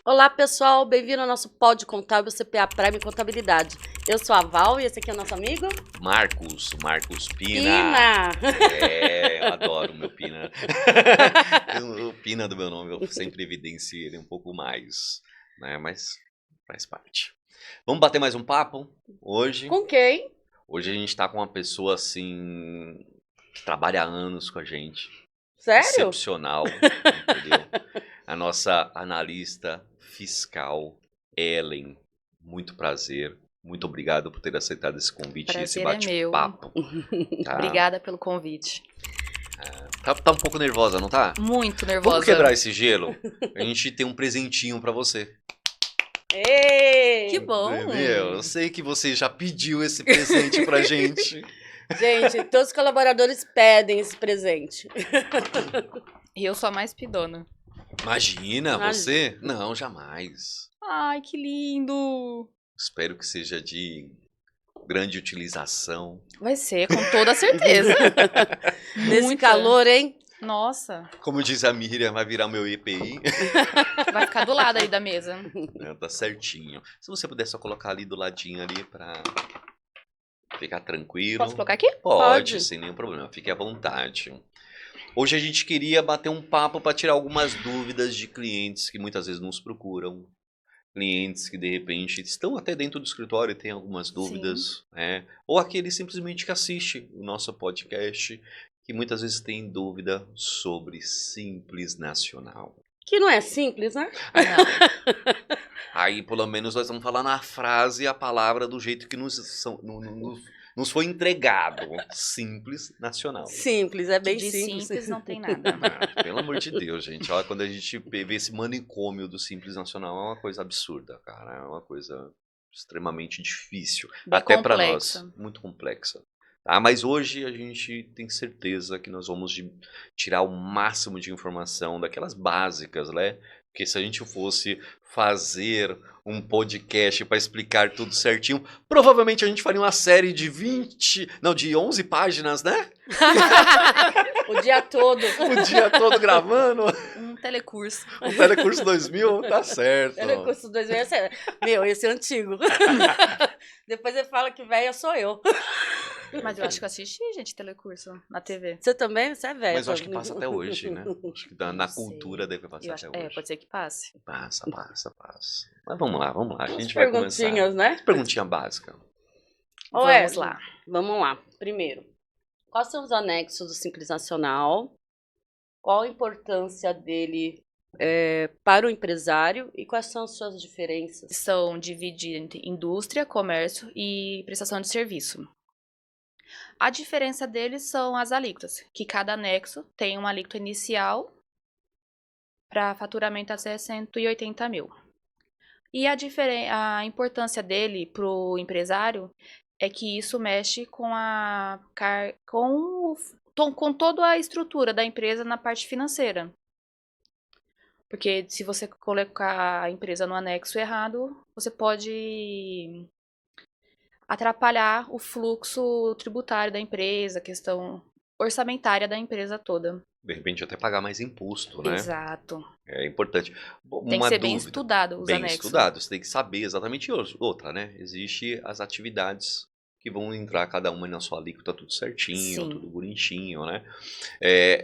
Olá, pessoal, bem-vindo ao nosso Pod Contábil CPA Prime Contabilidade. Eu sou a Val e esse aqui é o nosso amigo Marcos Pina. Pina. Eu adoro o meu Pina. O Pina do meu nome, eu sempre evidencio ele um pouco mais, né? Mas faz parte. Vamos bater mais um papo hoje? Com quem? Hoje a gente tá com uma pessoa assim que trabalha há anos com a gente. Sério? Excepcional, entendeu? A nossa analista fiscal, Ellen. Muito prazer. Muito obrigado por ter aceitado esse convite e esse Prazer é meu. bate-papo. Tá? Obrigada pelo convite. Tá um pouco nervosa, não tá? Muito nervosa. Vamos quebrar esse gelo? A gente tem um presentinho pra você. Ei! Que bom. Meu, eu sei que você já pediu esse presente pra gente. Gente, todos os colaboradores pedem esse presente. E eu sou a mais pidona. Imagina, você? Não, jamais. Ai, que lindo. Espero que seja de grande utilização. Vai ser, com toda certeza. Nesse Muita. calor, hein? Nossa, Como diz a Miriam, vai virar meu EPI. vai ficar do lado aí da mesa. Tá certinho. Se você puder só colocar ali do ladinho ali pra ficar tranquilo. Posso colocar aqui? Pode, Pode. sem nenhum problema. Fique à vontade. Hoje a gente queria bater um papo para tirar algumas dúvidas de clientes que muitas vezes nos procuram. Clientes que de repente estão até dentro do escritório e têm algumas dúvidas, né? Ou aquele simplesmente que assiste o nosso podcast, que muitas vezes tem dúvida sobre Simples Nacional. Que não é simples, né? Não. Aí, pelo menos, nós vamos falar na frase a palavra do jeito que nos foi entregado. Simples Nacional. Simples, é bem De simples. simples não tem nada. Ah, pelo amor de Deus, gente. Olha, quando a gente vê esse manicômio do Simples Nacional, é uma coisa absurda, cara. É uma coisa extremamente difícil. Bem até para complexa. nós. Muito complexa. Tá? Mas hoje a gente tem certeza que nós vamos tirar o máximo de informação daquelas básicas, né? Porque se a gente fosse fazer um podcast para explicar tudo certinho, provavelmente a gente faria uma série de 11 páginas, né? O dia todo. O dia todo gravando. Um telecurso. O Telecurso 2000, tá certo. Telecurso 2000, meu, esse é antigo. Depois ele fala que velha sou eu. Mas eu acho que eu assisti, gente, telecurso na TV. Você também? Você é velha. Mas eu acho que passa até hoje, né? Acho que na Não cultura sei. deve passar Eu acho, até hoje. pode ser que passe. Passa. Mas vamos lá. A gente As vai começar. perguntinhas, né? Perguntinha básica. Vamos lá. Vamos lá. Primeiro, quais são os anexos do Simples Nacional? Qual a importância dele para o empresário e quais são as suas diferenças? São divididos entre indústria, comércio e prestação de serviço. A diferença deles são as alíquotas, que cada anexo tem uma alíquota inicial para faturamento até 180 mil. E a importância dele para o empresário é que isso mexe com toda a estrutura da empresa na parte financeira. Porque se você colocar a empresa no anexo errado, você pode atrapalhar o fluxo tributário da empresa, a questão orçamentária da empresa toda. De repente até pagar mais imposto, né? Exato. É importante. Tem que ser bem estudado os bem anexos. estudado. Você tem que saber exatamente outra, né? Existem as atividades que vão entrar cada uma na sua alíquota tudo certinho, Sim. tudo bonitinho, né?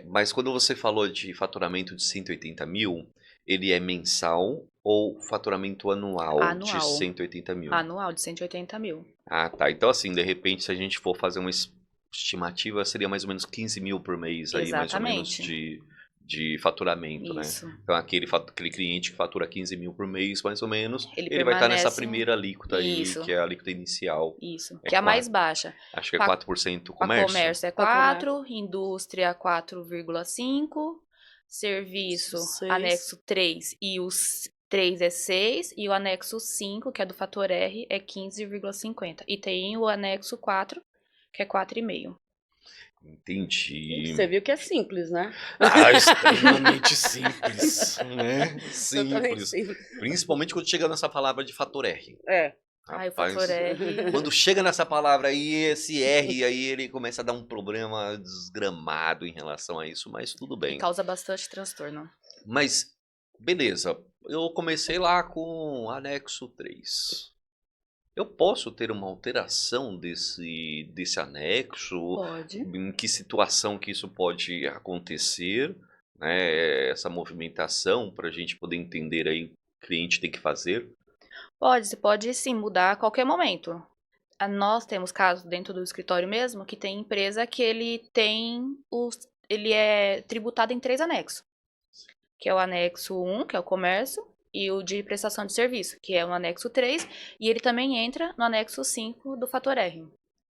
Mas quando você falou de faturamento de 180 mil, ele é mensal ou faturamento anual de Anual. 180 mil? Anual de 180 mil. Ah, tá. Então, assim, de repente, se a gente for fazer uma estimativa, seria mais ou menos 15 mil por mês aí, mais ou menos, Exatamente. de faturamento, né? Isso. Então, aquele cliente que fatura 15 mil por mês, mais ou menos, Ele ele vai estar nessa permanece- primeira alíquota aí, Isso. que é a alíquota inicial. Isso. É Que é a mais quatro. baixa. Acho que é Pra- 4% Para comércio. comércio é Pra 4, indústria 4,5, serviço Seis. anexo 3 e os 3 é 6 e o anexo 5, que é do fator R, é 15,50. E tem o anexo 4, que é 4,5. Entendi. Você viu que é simples, né? Ah, extremamente simples, né? Totalmente Simples. simples. Principalmente quando chega nessa palavra de fator R. É. Ai, o Rapaz, fator R. quando chega nessa palavra aí, esse R aí, ele começa a dar um problema desgramado em relação a isso, mas tudo bem. Causa bastante transtorno. Mas beleza, eu comecei lá com anexo 3. Eu posso ter uma alteração desse anexo? Pode. Em que situação que isso pode acontecer, né? Essa movimentação para a gente poder entender aí o que o cliente tem que fazer. Você pode sim mudar a qualquer momento. Nós temos casos dentro do escritório mesmo que tem empresa que ele é tributado em 3 anexos, que é o anexo 1, que é o comércio, e o de prestação de serviço, que é o anexo 3, e ele também entra no anexo 5 do fator R.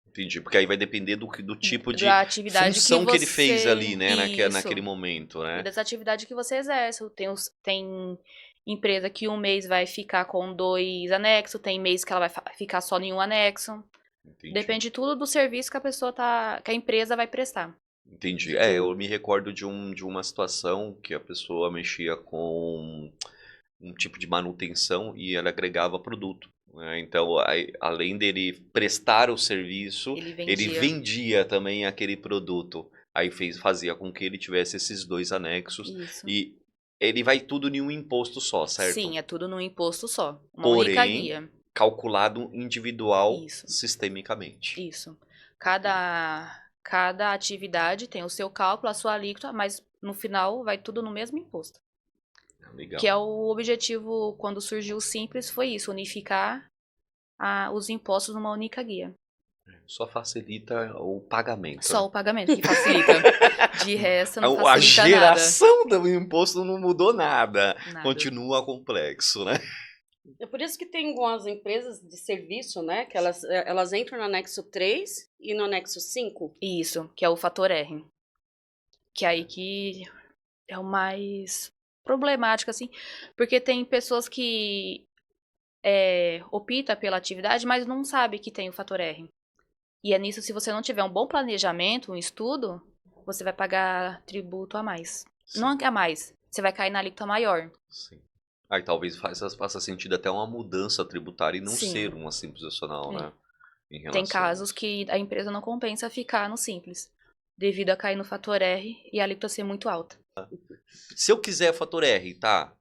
Entendi, porque aí vai depender do tipo de Da atividade função que ele fez ali, né, Isso. naquele momento, E né? das atividades que você exerce. Tem empresa que um mês vai ficar com 2 anexos, tem mês que ela vai ficar só em um anexo. Entendi. Depende tudo do serviço que que a empresa vai prestar. Entendi. Eu me recordo de uma situação que a pessoa mexia com um tipo de manutenção e ela agregava produto, né? Então, além dele prestar o serviço, ele vendia também aquele produto. Aí fazia com que ele tivesse esses 2 anexos. Isso. E ele vai tudo em um imposto só, certo? Sim, é tudo num imposto só. Uma única guia. Calculado individual, Isso. sistemicamente. Isso. Cada atividade tem o seu cálculo, a sua alíquota, mas no final vai tudo no mesmo imposto. Legal. Que é o objetivo, quando surgiu o Simples, foi isso, unificar os impostos numa única guia. Só facilita o pagamento. Só o pagamento que facilita. De resto, não facilita A geração do imposto não mudou nada. nada. Continua complexo, né? É por isso que tem algumas empresas de serviço, né? Que elas entram no anexo 3 e no anexo 5. Isso, que é o fator R. Que é aí que é o mais problemático, assim. Porque tem pessoas que optam pela atividade, mas não sabe que tem o fator R. E é nisso, se você não tiver um bom planejamento, um estudo, você vai pagar tributo a mais. Sim. Não a mais, você vai cair na alíquota maior. Sim. Aí talvez faça sentido até uma mudança tributária e não Sim. ser uma simples nacional, né? Tem casos que a empresa não compensa ficar no simples, devido a cair no fator R e a alíquota ser muito alta. Se eu quiser fator R, tá?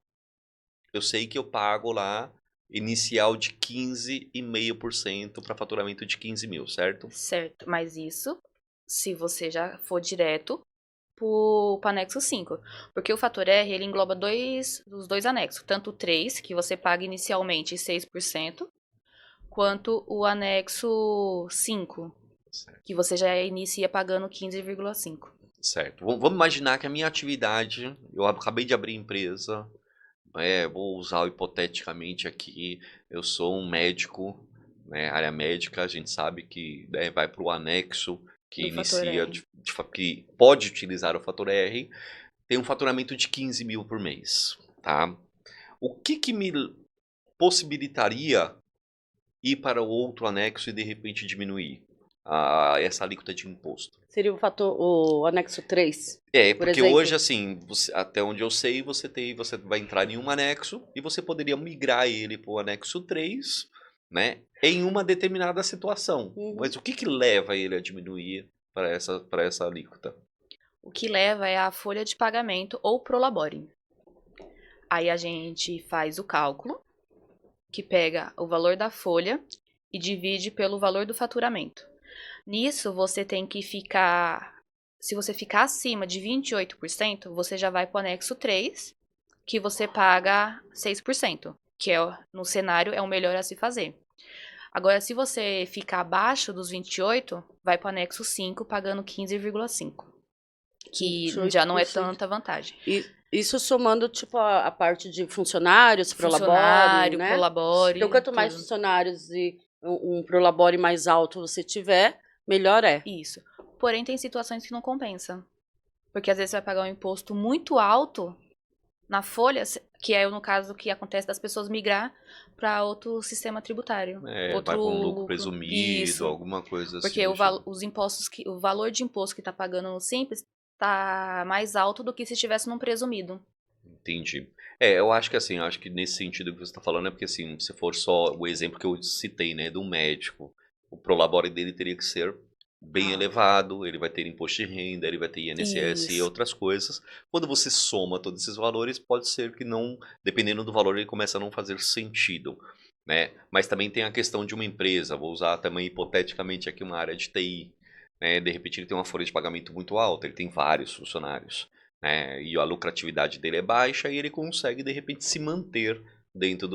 Eu sei que eu pago lá inicial de 15,5% para faturamento de 15 mil, certo? Certo, mas isso se você já for direto pro anexo 5. Porque o fator R, ele engloba os 2 anexos. Tanto o 3, que você paga inicialmente 6%, quanto o anexo 5, certo, que você já inicia pagando 15,5%. Certo. Vamos imaginar que a minha atividade, eu acabei de abrir empresa, vou usar hipoteticamente aqui, eu sou um médico, né, área médica, a gente sabe que vai para o anexo que inicia, que pode utilizar o fator R, tem um faturamento de 15 mil por mês, tá? O que me possibilitaria ir para o outro anexo e de repente diminuir essa alíquota de imposto? Seria o anexo 3. Porque exemplo. hoje, assim, até onde eu sei, você vai entrar em um anexo e você poderia migrar ele para o anexo 3, né? Em uma determinada situação. Mas o que leva ele a diminuir para essa alíquota? O que leva é a folha de pagamento ou prolabore. Aí a gente faz o cálculo, que pega o valor da folha e divide pelo valor do faturamento. Nisso, você tem que ficar... Se você ficar acima de 28%, você já vai para o anexo 3, que você paga 6%, que no cenário é o melhor a se fazer. Agora, se você ficar abaixo dos 28%, vai para o anexo 5, pagando 15,5%, que 28%. Já não é tanta vantagem. Isso somando, tipo, a parte de funcionários, prolabore, né? Prolabore. Então, quanto mais funcionários e um prolabore mais alto você tiver, melhor é. Isso. Porém, tem situações que não compensa. Porque às vezes você vai pagar um imposto muito alto na folha, que é no caso que acontece das pessoas migrar para outro sistema tributário. Vai para um lucro presumido, alguma coisa assim. Porque o valor de imposto que está pagando no Simples está mais alto do que se estivesse num presumido. Entendi. Eu acho que assim, acho que nesse sentido que você está falando é porque assim, se for só o exemplo que eu citei, né, do médico, o prolabore dele teria que ser bem elevado, ele vai ter imposto de renda, ele vai ter INSS e Isso. outras coisas. Quando você soma todos esses valores, pode ser que não, dependendo do valor, ele começa a não fazer sentido, né? Mas também tem a questão de uma empresa, vou usar também hipoteticamente aqui uma área de TI, né? De repente ele tem uma folha de pagamento muito alta, ele tem vários funcionários, né? E a lucratividade dele é baixa e ele consegue de repente se manter dentro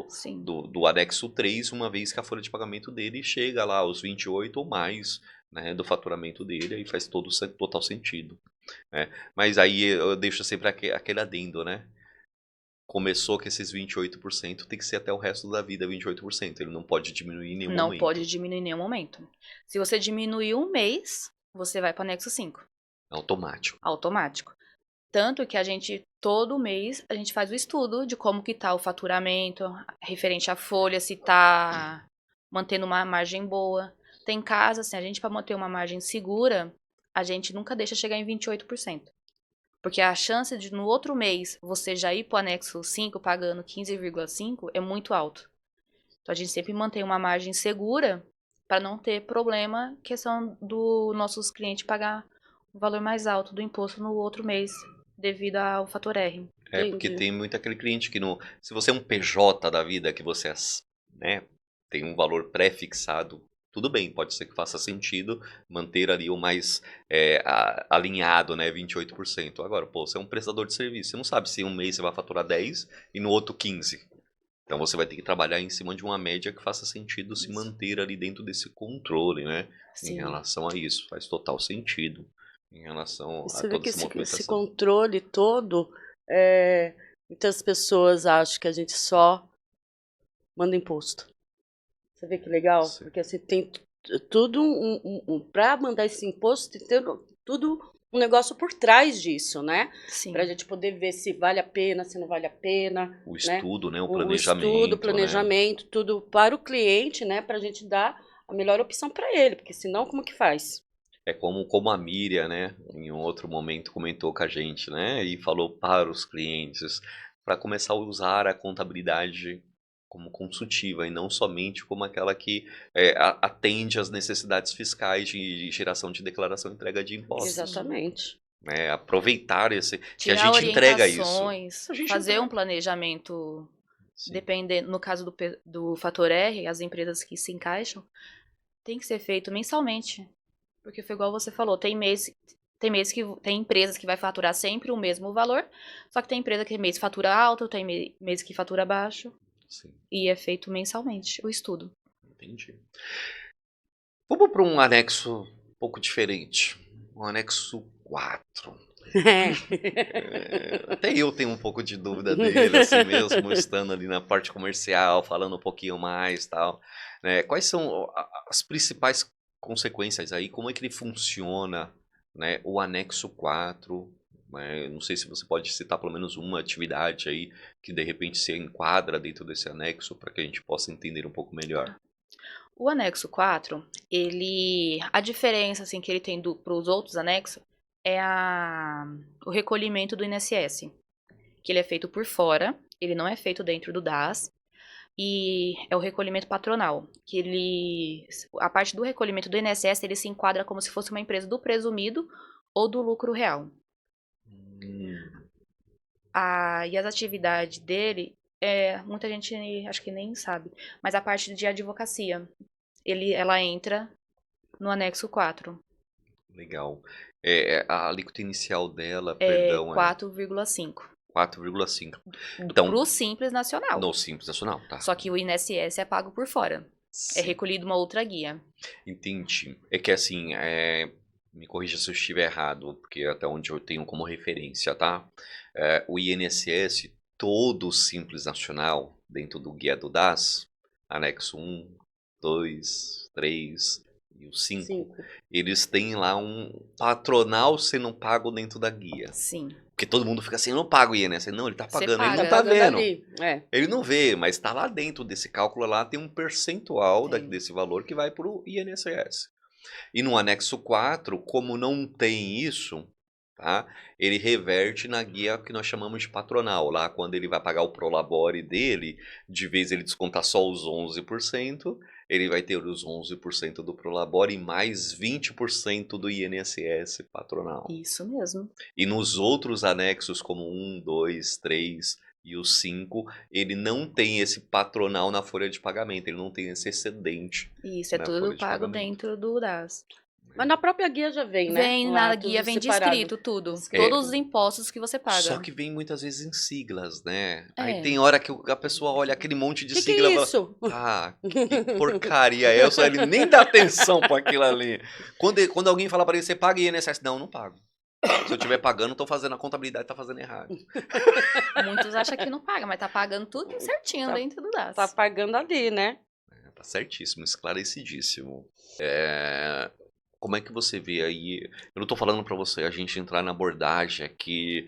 Sim. do anexo 3, uma vez que a folha de pagamento dele chega lá aos 28 ou mais, né, do faturamento dele, aí faz total sentido, né? Mas aí eu deixo sempre aquele adendo, né? Começou com esses 28%, tem que ser até o resto da vida 28%, ele não pode diminuir em nenhum Não momento. pode diminuir em nenhum momento. Se você diminuir um mês, você vai para o anexo 5. Automático. Automático. Tanto que a gente, todo mês, a gente faz o estudo de como que tá o faturamento, referente à folha, se tá mantendo uma margem boa. Tem casos, assim, a gente para manter uma margem segura, a gente nunca deixa chegar em 28%. Porque a chance de no outro mês você já ir pro anexo 5 pagando 15,5 é muito alto. Então a gente sempre mantém uma margem segura para não ter problema, questão do nossos clientes pagar um valor mais alto do imposto no outro mês, devido ao fator R. É, porque tem muito aquele cliente que se você é um PJ da vida, que você né, tem um valor pré-fixado, tudo bem, pode ser que faça sentido manter ali o mais alinhado, né, 28%. Agora, pô, você é um prestador de serviço, você não sabe se um mês você vai faturar 10 e no outro 15. Então você vai ter que trabalhar em cima de uma média que faça sentido se manter ali dentro desse controle, né? Sim. Em relação a isso, faz total sentido em relação a Você vê toda que essa esse movimentação. controle todo, muitas pessoas acham que a gente só manda imposto. Você vê que legal? Sim. Porque assim, tem tudo para mandar esse imposto, tem tudo um negócio por trás disso, né? Sim. Pra gente poder ver se vale a pena, se não vale a pena. O estudo, né? O O planejamento. estudo, o né? planejamento, tudo para o cliente, né? Pra gente dar a melhor opção para ele, porque senão como que faz? É como a Miriam, né? Em um outro momento comentou com a gente, né? E falou para os clientes para começar a usar a contabilidade como consultiva e não somente como aquela que atende às necessidades fiscais de geração de declaração e entrega de impostos. Exatamente. Né? Aproveitar esse que a Tirar gente entrega isso. orientações, fazer um planejamento, Sim. dependendo, no caso do fator R, as empresas que se encaixam, tem que ser feito mensalmente. Porque foi igual você falou, tem empresas que vai faturar sempre o mesmo valor, só que tem empresa que mês fatura alto, tem mês que fatura baixo. Sim. E é feito mensalmente o estudo. Entendi. Vamos para um anexo um pouco diferente. Um anexo 4. Até eu tenho um pouco de dúvida dele, assim mesmo, estando ali na parte comercial, falando um pouquinho mais e tal. Né? Quais são as principais consequências aí? Como é que ele funciona, né? O anexo 4? Né? Não sei se você pode citar pelo menos uma atividade aí que de repente se enquadra dentro desse anexo para que a gente possa entender um pouco melhor. O anexo 4, a diferença assim, que ele tem para os outros anexos é o recolhimento do INSS, que ele é feito por fora, ele não é feito dentro do DAS, e é o recolhimento patronal, que a parte do recolhimento do INSS, ele se enquadra como se fosse uma empresa do presumido ou do lucro real. E as atividades dele, muita gente acho que nem sabe, mas a parte de advocacia, ela entra no anexo 4. Legal. A alíquota inicial dela, É perdão, 4,5. 4,5. Então, pro Simples Nacional. No Simples Nacional, tá. Só que o INSS é pago por fora. Sim. É recolhido uma outra guia. Entendi. É que assim, me corrija se eu estiver errado, porque até onde eu tenho como referência, tá? O INSS, todo o Simples Nacional, dentro do guia do DAS, anexo 1, 2, 3 e o 5, eles têm lá um patronal sendo pago dentro da guia. Sim. Porque todo mundo fica assim, eu não pago o INSS. Não, ele tá pagando, paga. ele não tá vendo. Ali. Ele não vê, mas tá lá dentro desse cálculo lá, tem um percentual desse valor que vai pro INSS. E no anexo 4, como não tem isso, tá? Ele reverte na guia que nós chamamos de patronal. Lá quando ele vai pagar o prolabore dele, de vez ele descontar só os 11%, ele vai ter os 11% do Prolabore e mais 20% do INSS patronal. Isso mesmo. E nos outros anexos, como 1, 2, 3 e o 5, ele não tem esse patronal na folha de pagamento, ele não tem esse excedente. Isso, é Na tudo folha de pago pagamento. dentro do DAS. Mas na própria guia já vem, né? Vem Lá, na tudo guia, vem separado. descrito tudo. É. Todos os impostos que você paga. Só que vem muitas vezes em siglas, né? É. Aí tem hora que a pessoa olha aquele monte de Que sigla é e fala, isso? ah, que porcaria é essa? Ele nem dá atenção para aquilo ali. Quando alguém fala para ele, você paga INSS? Não, não pago. Se eu estiver pagando, tô fazendo a contabilidade, tá fazendo errado. Muitos acham que não paga, mas tá pagando tudo certinho Tá- dentro do DAS. Tá pagando ali, né? Tá certíssimo, esclarecidíssimo. Como é que você vê aí? Eu não tô falando para você a gente entrar na abordagem aqui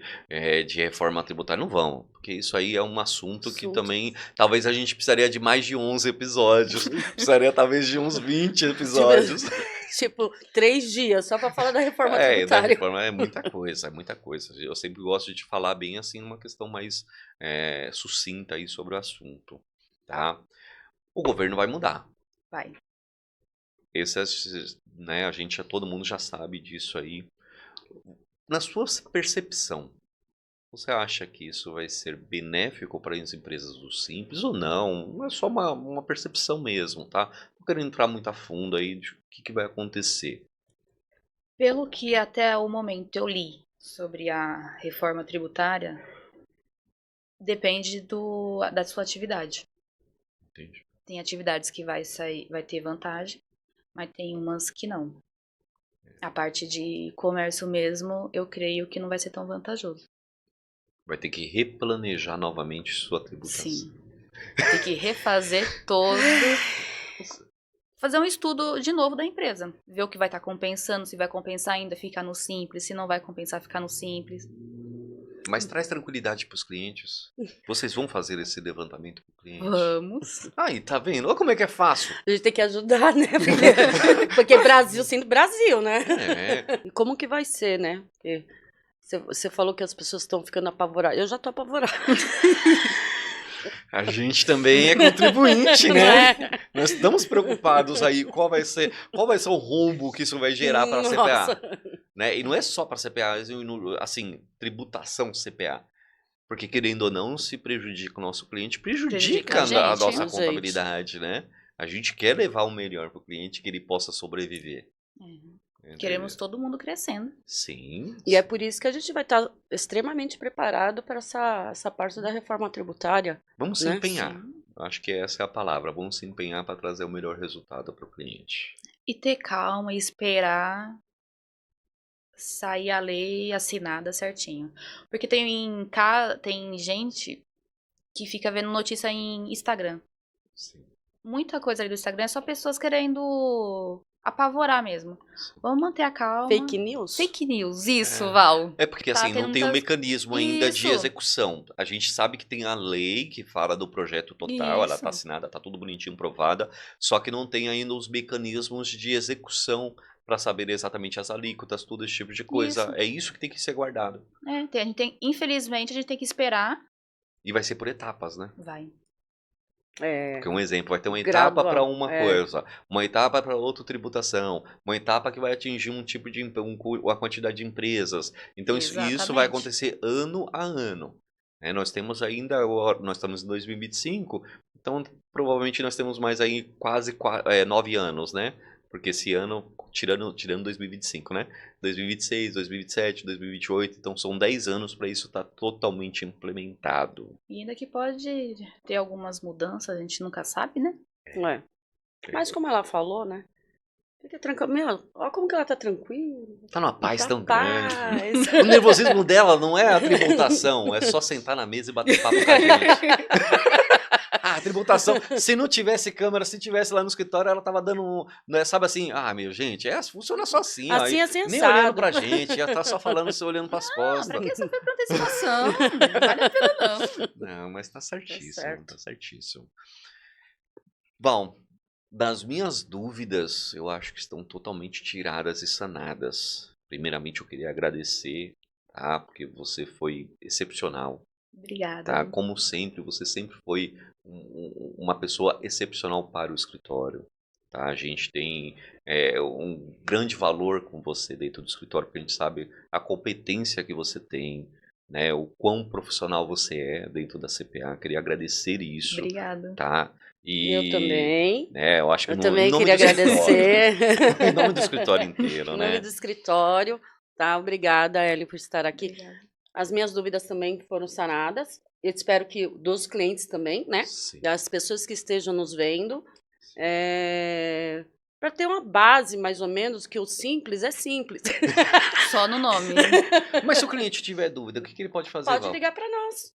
de reforma tributária, não vamos, porque isso aí é um assunto que também talvez a gente precisaria de mais de 11 episódios, precisaria talvez de uns 20 episódios. Tipo, 3 dias só pra falar da reforma Da tributária. reforma é muita coisa, é muita coisa. Eu sempre gosto de falar bem assim, numa questão mais sucinta aí sobre o assunto, tá? O governo vai mudar. Vai. Né, todo mundo já sabe disso aí. Na sua percepção, você acha que isso vai ser benéfico para as empresas do Simples ou não? Não é só uma percepção mesmo, tá? Não quero entrar muito a fundo aí de o que vai acontecer. Pelo que até o momento eu li sobre a reforma tributária, depende da sua atividade. Entendi. Tem atividades que vai ter vantagem, mas tem umas que não. A parte de comércio mesmo, eu creio que não vai ser tão vantajoso. Vai ter que replanejar novamente sua tributação. Sim. Vai ter que refazer todo. Fazer um estudo de novo da empresa. Ver o que vai estar compensando, se vai compensar ainda ficar no Simples, se não vai compensar ficar no Simples. Mas traz tranquilidade para os clientes. Vocês vão fazer esse levantamento para o cliente? Vamos. Aí, tá vendo? Olha como é que é fácil. A gente tem que ajudar, né? Porque Brasil sendo Brasil, né? É. E como que vai ser, né? Porque você falou que as pessoas estão ficando apavoradas. Eu já tô apavorada. A gente também é contribuinte, né? Nós estamos preocupados aí qual vai ser o rombo que isso vai gerar para a CPA. Né? E não é só para a CPA, assim, tributação CPA. Porque, querendo ou não, se prejudica o nosso cliente, prejudica a nossa gente. contabilidade, né? A gente quer levar o melhor para o cliente, que ele possa sobreviver. Queremos todo mundo crescendo. Sim. E é por isso que a gente vai estar extremamente preparado para essa parte da reforma tributária. Vamos se né? empenhar. Sim. Acho que essa é a palavra. Vamos se empenhar para trazer o melhor resultado para o cliente. E ter calma e esperar sair a lei assinada certinho. Porque tem gente que fica vendo notícia em Instagram. Sim. Muita coisa ali do Instagram é só pessoas querendo apavorar mesmo. Vamos manter a calma. Fake news? Fake news, isso, Val. É porque Tá assim, não tendo tem um muitas- mecanismo ainda de Isso. execução. A gente sabe que tem a lei que fala do projeto total, ela Isso. tá assinada, tá tudo bonitinho, provada, só que não tem ainda os mecanismos de execução para saber exatamente as alíquotas, todo esse tipo de coisa. Isso. É isso que tem que ser guardado. Infelizmente, a gente tem que esperar. E vai ser por etapas, né? Vai. Porque um exemplo, vai ter uma Gradual, etapa para uma é. coisa, uma etapa para outra tributação, uma etapa que vai atingir um tipo de uma quantidade de empresas. Então isso vai Exatamente. acontecer ano a ano. Nós temos ainda, nós estamos em 2025, então provavelmente nós temos mais aí quase 9 anos, né? Porque esse ano, tirando 2025, né? 2026, 2027, 2028, então são 10 anos para isso estar totalmente implementado. E ainda que pode ter algumas mudanças, a gente nunca sabe, né? É. Mas como ela falou, né? Fica tranquila. Meu, olha como que ela tá tranquila. Tá numa paz Tá tão paz. grande. O nervosismo dela não é a tributação, é só sentar na mesa e bater papo com a gente. A tributação, se não tivesse câmera, se tivesse lá no escritório, ela tava dando, sabe assim, meu, gente, funciona só assim, ó, Assim é nem sensado. olhando pra gente, ela tá só falando, você olhando pras costas. Pra que essa foi pra antecipação? Não vale a pena, não. Não, mas tá certíssimo, certo. tá certíssimo. Bom, das minhas dúvidas, eu acho que estão totalmente tiradas e sanadas. Primeiramente, eu queria agradecer, tá? Porque você foi excepcional, Obrigada. tá? Como sempre, você sempre foi uma pessoa excepcional para o escritório. Tá? A gente tem um grande valor com você dentro do escritório, porque a gente sabe a competência que você tem, né, o quão profissional você é dentro da CPA. Queria agradecer isso, Obrigada. tá? Eu também. Né, eu acho que Eu em também nome queria do escritório, agradecer. em nome do escritório inteiro, Em né? nome do escritório, tá? Obrigada, Ellen, por estar aqui. Obrigada. As minhas dúvidas também foram sanadas. Eu espero que dos clientes também, né? Sim. Das pessoas que estejam nos vendo. Para ter uma base, mais ou menos, que o simples é simples. Só no nome. Mas se o cliente tiver dúvida, o que ele pode fazer, Pode Val? ligar para nós.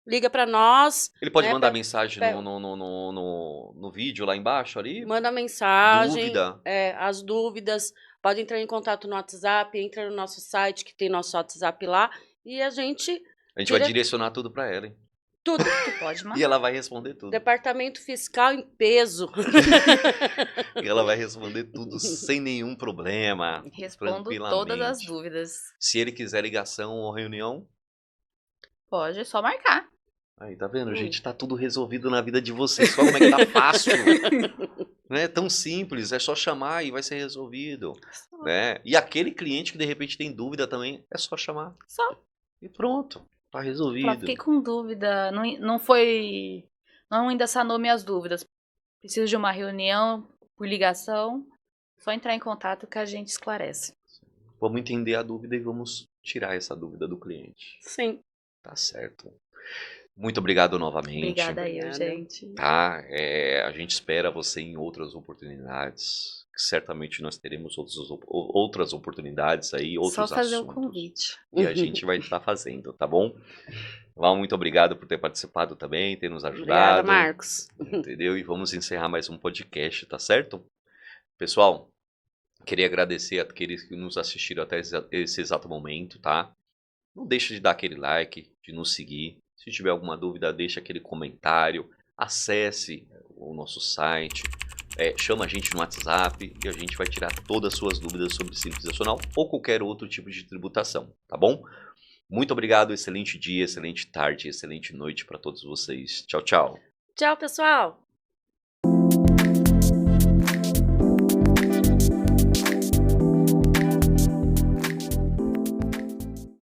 Liga para nós. Ele pode né, mandar pra- mensagem pra- no vídeo lá embaixo ali? Manda mensagem. Dúvida? As dúvidas. Pode entrar em contato no WhatsApp. Entra no nosso site, que tem nosso WhatsApp lá. E a gente... A gente vai Dire- direcionar tudo pra ela, hein? Tudo. Tu pode E mandar. ela vai responder tudo. Departamento Fiscal em peso. E ela vai responder tudo sem nenhum problema. Respondo tranquilamente. todas as dúvidas. Se ele quiser ligação ou reunião, Pode, é só marcar. aí, tá vendo, gente? Tá tudo resolvido na vida de vocês. Olha como é que tá fácil. Não é tão simples, é só chamar e vai ser resolvido. Né? E aquele cliente que de repente tem dúvida também, é só chamar. Só. E pronto, tá Falar, resolvido. fiquei com dúvida. Não ainda sanou minhas dúvidas. Preciso de uma reunião por ligação. Só entrar em contato que a gente esclarece. Vamos entender a dúvida e vamos tirar essa dúvida do cliente. Sim. Tá certo. Muito obrigado novamente. Obrigada eu, Obrigada. gente. Tá? A gente espera você em outras oportunidades. Que certamente nós teremos outras oportunidades aí, outros Só fazer assuntos. o convite. E a gente vai estar fazendo, tá bom? Val, muito obrigado por ter participado também, ter nos Obrigada, ajudado. Marcos. Entendeu? E vamos encerrar mais um podcast, tá certo? Pessoal, queria agradecer àqueles que nos assistiram até esse exato momento, tá? Não deixe de dar aquele like, de nos seguir. Se tiver alguma dúvida, deixa aquele comentário. Acesse o nosso site. Chama a gente no WhatsApp e a gente vai tirar todas as suas dúvidas sobre Simples Nacional ou qualquer outro tipo de tributação, tá bom? Muito obrigado, excelente dia, excelente tarde, excelente noite para todos vocês. Tchau, tchau. Tchau, pessoal.